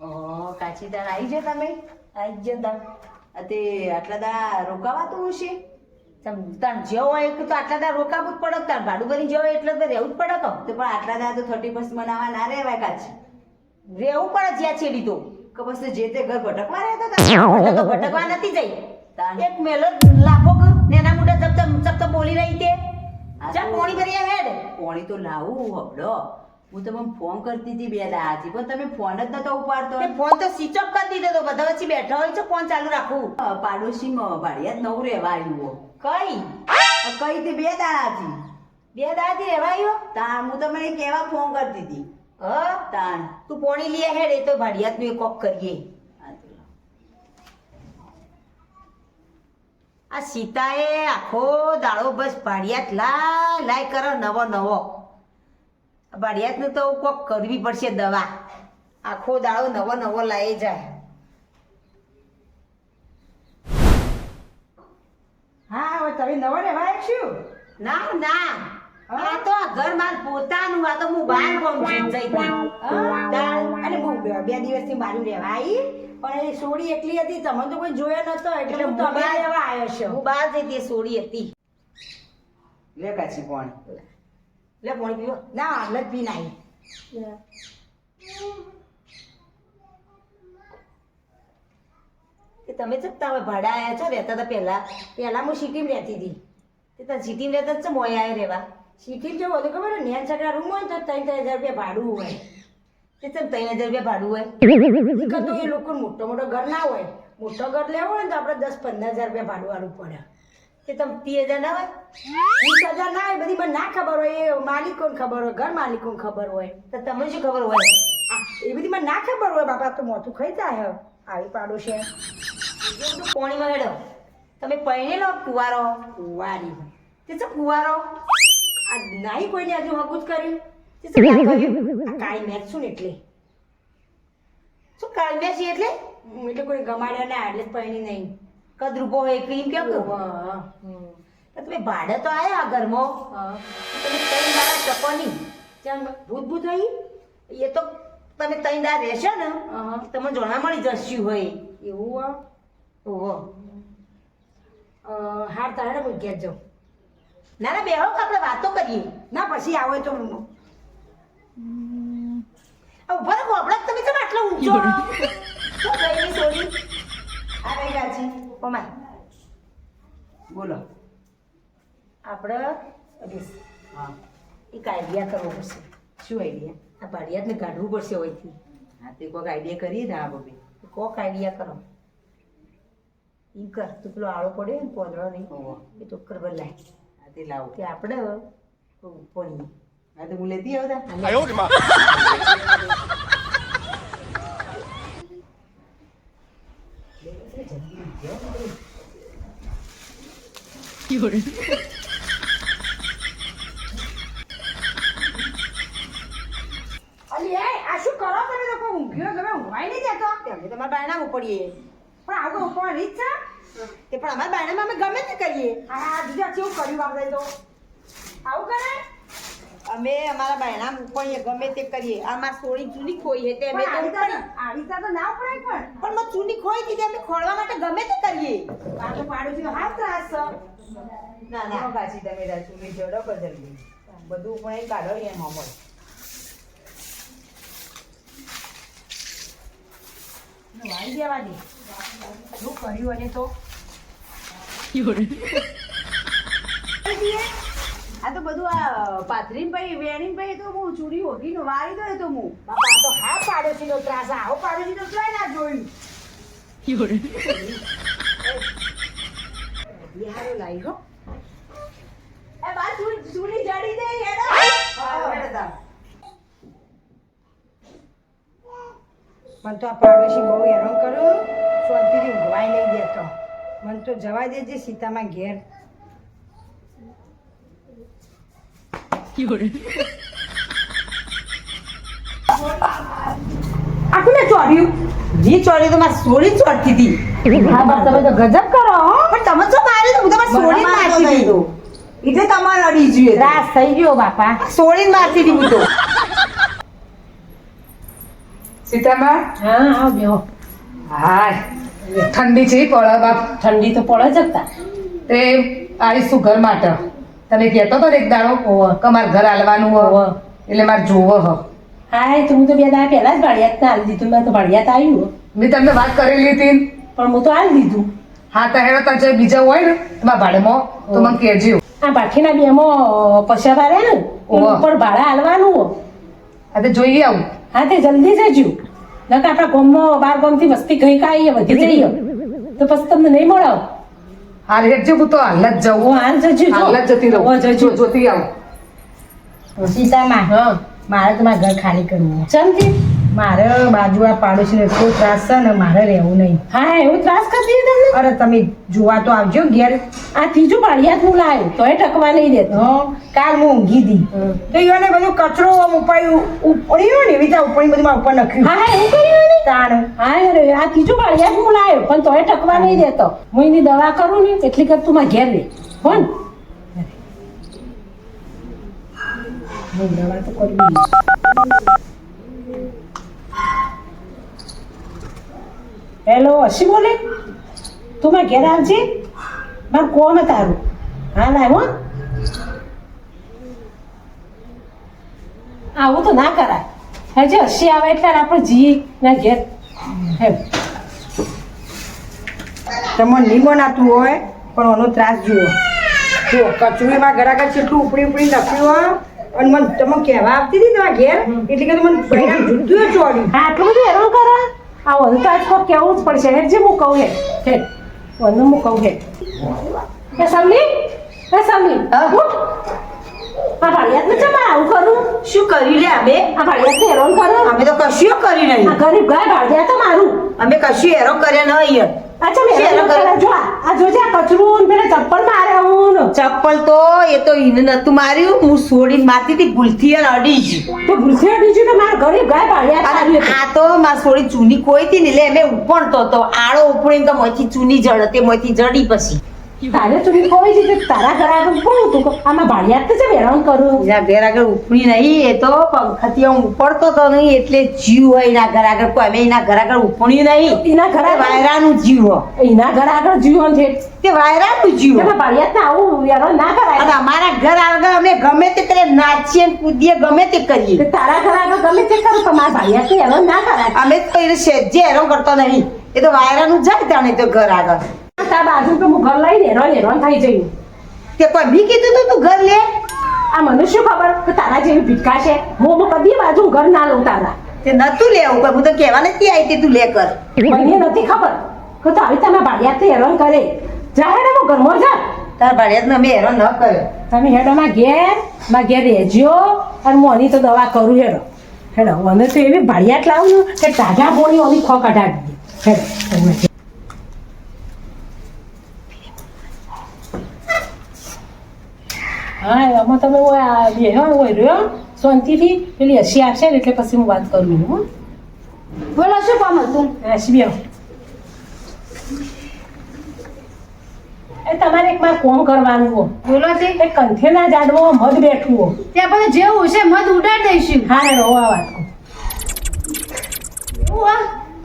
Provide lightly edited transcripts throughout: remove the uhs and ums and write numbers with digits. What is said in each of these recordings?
ઓ કાચી તાર આવી છે તમે આઈ જ તા તે આટલા દા રોકાવાતું હશે તાર જેવો હોય તો આટલા દા રોકાવું જ પડે તાર ભાડું ભરી જેવો એટલે તો રહેવું જ પડે તો તો પણ આટલા દા તો 31st મનાવવા ના રહેવાય કાચી રહેવું પડે જ્યાં છેડી તો કે પછી જે તે ઘર ભટકવા રહેતા હતા તો ભટકવા નથી જઈ તાન. એક મેલો લાખો નેના મોટા જબ બોલી રહી તે જા કોણી ભરી હેડ પોણી તો લાવું હબડો હું તમને ફોન કરતી હતી 2 દાડાથી પણ તમે ફોન જ નતો ઉપાડતો તે ફોન તો સ્વિચ ઓફ કરી દીધો તો બધા વચ્ચે બેઠા હોય છે ફોન ચાલુ રાખવું પાડોશીમાં ભાડિયાત નવું રહેવા આવ્યું કઈ કઈ તે 2 દાડાથી 2 દાડાથી રહેવાયો તાણ હું તમને કેવા ફોન કરતી હતી હ તાણ તું પોણી લઈ હેડ એ તો ભાડિયાત નું કોક કરીએ આ તો લાવ. આ સીતાએ આખો દાડો બસ ભાડિયાત લાય કરો નવો નવો ભાડિયાત નું તો કોક કરવી પડશે દવા આખો દાડો નવો નવો લાવી જાય હા હવે તમે નવો રહેવા શું ના ના આ તો આ ઘર માર પોતાનું આ તો હું બહાર કોમ જઈ હતી અને હું 2 દિવસથી મારું રહેવા આવી પણ એ સોડી એકલી હતી તમે તો કોઈ જોયો નતો એટલે હું તમે રહેવા આવ્યો છો હું બહાર જઈ તે સોડી હતી લે કાચી પોણી લે પાણી પીવો ના હાલ જ પી નાઈ કે તમે ચકતા હોય ભાડા આયા છો રહેતા હતા પહેલા હું સિટીમ રહેતી હતી તે તાર સિટીમાં રહેતા જ છે મોય આયા રહેવા સિટીમ જેવું હતું ખબર નેન છકડા રૂમ હોય ને તો 3,000 રૂપિયા ભાડું હોય તે ચમ 3,000 રૂપિયા ભાડું હોય તો એ લોકો મોટો ઘર ના હોય મોટો ઘર લેવો હોય ને તો આપણે 10-15,000 રૂપિયા ભાડું આલવું પડે કે તમે 30,000 ના હોય 20,000 ના હોય બધી મને ના ખબર હોય એ માલિકોને ખબર હોય ઘર માલિકોને ખબર હોય તો તમને શું ખબર હોય એ બધી મને ના ખબર હોય બાપા તો મોટું ખાઈ જાય આવી પાડોશી પાણીમાં હેડો તમે પૈણેલો કુવારો કુંવારી તે શું કુવારો આ નહીં કોઈને હજુ હગું જ કર્યું તે શું કામ કર્યું? આ કાંઈ મેચ છું ને એટલે શું કાઢી બેસી એટલે એટલે કોઈ ગમાડ્યા ના એટલે જ પૈણી નહીં કદરૂપો હોય ક્રીમ કેમ કહું હા. તમે ભાડે તો આયા આ ઘરમાં હા. તમે 3 દાડા ટકો નહીં ચાલ ભૂત ભૂત થઈ એ તો તમે 3 દાડા રહેશો ને હા. તમને જોવા મળી જશે હોય એવું આ ઓહો હાર તારે કોઈ ઘેર જાઉં ના ના બેહો કે આપણે વાતો કરીએ ના પછી આવે તો ઉભા રહો આપણે તમે કેમ આટલો ઊંચો શું ગઈ સોરી આ કઈ કાચી ઓમાય બોલો આપણે હા એક આઈડિયા કરવો પડશે શું આઈડિયા આ ભાડિયાતને કાઢવું પડશે હોયથી હા તે કોઈક આઈડિયા કરીએ ને આ બબે કોક આઈડિયા કરો ઈ કર તું પેલો આળો પડ્યો ને પોદળો નહીં ઓહો એ તો કર બદલાય હા તે લાવો કે આપણે પડીએ હા તો હું લેતી આવતા અલી એ આ શું કરો તમે લોકો ઊંઘ્યો ગમે ઊંઘવાય નહીં જતો અમે તમારા બાયણામાં પડીએ પણ આગળ ઉપર રીત છે તે પણ અમારા બાયણામાં અમે ગમે તે કરીએ આ બીજા કેવું કર્યું આપણે તો આવું કરે અમે અમારા બાયણામાં પડીએ ગમે તે કરીએ અમાર સોળી ચૂની ખોઈ છે તે અમે તો પડી આ રીતના તો ના પડાય પણ પણ મેં ચૂની ખોઈ દીધી અમે ખોળવા માટે ગમે તે કરીએ આ તો પાડોશીનો હાથ ત્રાસ છે ના ના ના કાચી તમે ચૂલી જોડો પર જલ્દી બધું પણ એ કાઢો એમ હમણાં વાળી દેવા દે શું કર્યું અને તો આ તો બધું આ પાથરીને ભાઈ વેણીને ભાઈ તો હું ચૂડી ઓઢીને વાળી દો એ તો હું બાપા આ તો હા પાડોશીનો ત્રાસ આવો પાડોશી તો જોઈ ના જોયું બિહારો લાવી હો એ બા ચૂલી જડી દે હેડો મને તો આ પાડોશી બહુ હેરાન કર્યું શાંતિથી ઊંઘવાય નહીં દેતો મને તો જવા દેજે સીતામાં ઘેર આખું ને ચોર્યું જી ચોરી તો મારી સોળી જ ચોરતી હતી હા બસ તમે તો ગજબ કરો હો પણ તમે શું મારી તો હું તમારી સોળી જ મારતી હતી એટલે તમારે અડી જોઈએ ત્રાસ થઈ ગયો બાપા સોળી જ મારતી હતી હું તો સીતામાં હા આવ બેહો. હાય ઠંડી છે પડે બાપ. ઠંડી તો પડે જ હતા. તે આવીશું ઘર માટે. તમે કહેતો તો ને એક દાડો ઓવે. કે મારે ઘર હાલવાનું હો ઓવે. એટલે મારે જોવો હ. હા એ તો હું તો 2 દાડા પહેલા જ ભાડિયાત ના આલી દીધું. મેં તો ભાડિયાત આવ્યું મેં તમને વાત કરેલી હતી ને. પણ હું તો આલી દીધું. હા તો હેડો તમે બીજા હોય ને તમારા ભાડેમાં તો મને કહેજો. આ બાકીના બેમાં પૈસા વાળા ને ઓવે. ઉપર ભાડા હાલવાનું હો. હા તો જોઈએ આવું. હા તે જલ્દી જજો. નકર આપણા ગામમાં 12 ગામથી વસ્તી ગઈ કાંઈ વધી જઈએ તો પછી તમને નહીં મળાવ. હાલ હેડજો હું તો હાલ જ ઓ જાઉં. હાલ જજો જો. હાલ જ જતી ઓ રહું. જજો. જોતી આવું. સીતામાં હા મારે તો મારું ઘર ખાલી કરવું છે. ચમથી મારે બાજુ આ પાડોશીને એટલો ત્રાસ છે ને મારે રહેવું નહીં. હા એવું ત્રાસ કરી દીધો તમને. અરે તમે જોવા તો આવજો ઘેર. આ ત્રીજું ભાડિયાતનું લાવ્યું તોય ટકવા નહીં દેતો. કાલ હું ઊંઘી હતી તો એને બધું કચરો આમ ઉપાડ્યું ઉપડ્યો ને એવી રીતે ઉપડી બધું મારા ઉપર નાખ્યું. હા એવું કર્યું ને. તાણ હા અરે આ ત્રીજું ભાડિયાતનું લાવ્યો પણ તોય ટકવા નહીં દેતો. હું એની દવા કરું ને એટલી કર તું મારા ઘેર રહે કોણ. દવા તો કરવી. હેલો અશી બોલે તું મારા ઘેર આવજે. મારે કોમ તારું હા લાવ હો. આવું તો ના કરાય. હજી હસી આવે એટલે આપણે જઈએ ના ઘેર એમ. તમને નહીં બનાતું હોય પણ એનો ત્રાસ જુઓ. જો કચરું એમાં ઘરાઘર કેટલું ઉપડી નાખ્યું હોય અને મને તમે કહેવા આવતી હતી તમારા ઘેર એટલે કે મને પહેલા જુદું ચોડ્યું. હા આટલું બધું હેરાન કરે. આ વધુ તો આજ કેવું જ પડશે. હેડ જે હું કહું હે વધુ હું કહું હે એ સમલી ઉઠ. આ ભાડિયાતને ચમ આવું કરું. શું કર્યું લે અમે? આ ભાડિયાતને હેરાન કરો. અમે તો કશું કરી આ નહીં. ગરીબ ગાય ભાડિયા તો મારું. અમે કશું હેરો કર્યા નહીં. અચ્છા મેં હેરાન કરે. જો આ જોજે આ કચરું ને પેલા ચપ્પલ માર્યા હું. ચપ્પલ તો એ તો ઈને નતું માર્યું. હું છોડીને મારતી હતી ભૂલથી અને અડી જ. તો ભૂલથી અડીજું તો મારા ગરીબ ગાય ભાડિયા અને આવ્યું. આ તો મારી છોડી ચૂની કોઈ હતી ને એટલે અમે ઉપણતો હતો. આડો ઉપડીને તો મોથી ચૂની જડ તે મોથી જડી પછી તારે ચૂડી ખોવાઈ જતી તારા ઘર આગળ કોણ હતું કે આમાં ભાડિયાત તો છે હેરાન કરું. એના ઘર આગળ ઉપડી નહીં. એ તો પંખાથી આમ ઉપડતો તો નહીં એટલે જીવ હોય એના ઘર આગળ. કોઈ અમે એના ઘર આગળ ઉપડ્યું નહીં. એના ઘર આગળ વાયરાનું જીવ હોય. એના ઘર આગળ જીવન છે તે વાયરાનું જીવ હોય. એમાં ભાડિયાતને આવું હેરાન ના અને કરાય. અમારા ઘર આગળ અમે ગમે તે કરે નાચીએ ને કૂદીએ ગમે તે કરીએ. તે તારા ઘર આગળ ગમે તે કરું પણ મારા ભાડિયાતને હેરાન ના કરાય. અમે તો એને સહેજે હેરો કરતો નહીં. એ તો વાયરાનું જાય તાણે તો ઘર આગળ. તારા બાજુ તો હું ઘર લઈને હેરાન થઈ જઈ. તે કોઈ બી કીધું તું તું ઘર લે. આ મને શું ખબર કે તારા જેવી ભીટકા છે. હું કદી બાજુ ઘર ના લઉં તારા. તે નતું લેવું પણ હું તો કહેવા નથી આવી તે તું લે કર. મને નથી ખબર કે તો આવી તમે ભાડિયાતને હેરાન કરે. જાહેર હું ઘરમાં જા. તાર ભાડિયાતને અમે હેરો ન કર્યો. તમે હેડો માં ઘેર રહેજો અને મોની તો દવા કરું હેડો મને તો એવી ભાડિયાત લાવું ને કે તાજા પોણી ઓની ખો કઢાડી દે. હેડો હા આમાં તમે બેહો રહ્યો શાંતિથી પેલી હસી આવશે ને એટલે પછી હું વાત કરું હો. બોલો શું કામ હતું? હસી બેહો. એ તમારે એક મારે કોમ કરવાનું હો. બોલો તે એ કંઠેના ઝાડમાં મધ બેઠું હો. ત્યાં પછી જેવું છે મધ ઉડાડી દઈશું. હા હેડો આ વાત કહું.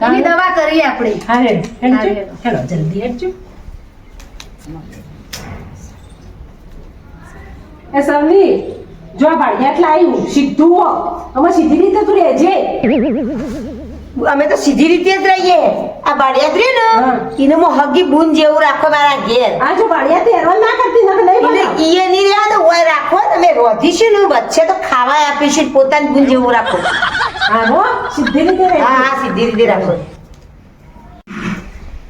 એની દવા કરીએ આપણે. હા હેડો હેડો જલ્દી હેડજો. એ સવલી જો આ ભાડિયાત લાવ્યું સીધું હો. આમાં સીધી રીતે તું રહેજે. અમે તો સીધી રીતે જ રહીએ. આ ભાડિયાત રે ને હા. એને હું હગી બૂન જેવું રાખો મારા ઘેર. આ જો ભાડિયાત હેરાન ના કરતી નકર નહીં એને બનાવ. ઈએ નહીં રહ્યા તો ઓય રાખો. તમે રોધીશું ને વચ્ચે તો ખાવા આપીશું પોતાની બૂન જેવું રાખો. હા હો સીધી રીતે રહેજે. હા હા સીધી રીતે રાખો.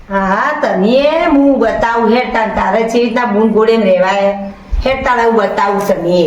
હા તને હું બતાવું હેડ તારે છે રીતના બૂન ગોળે રહેવાય. હેડ તારે હું બતાવું તને.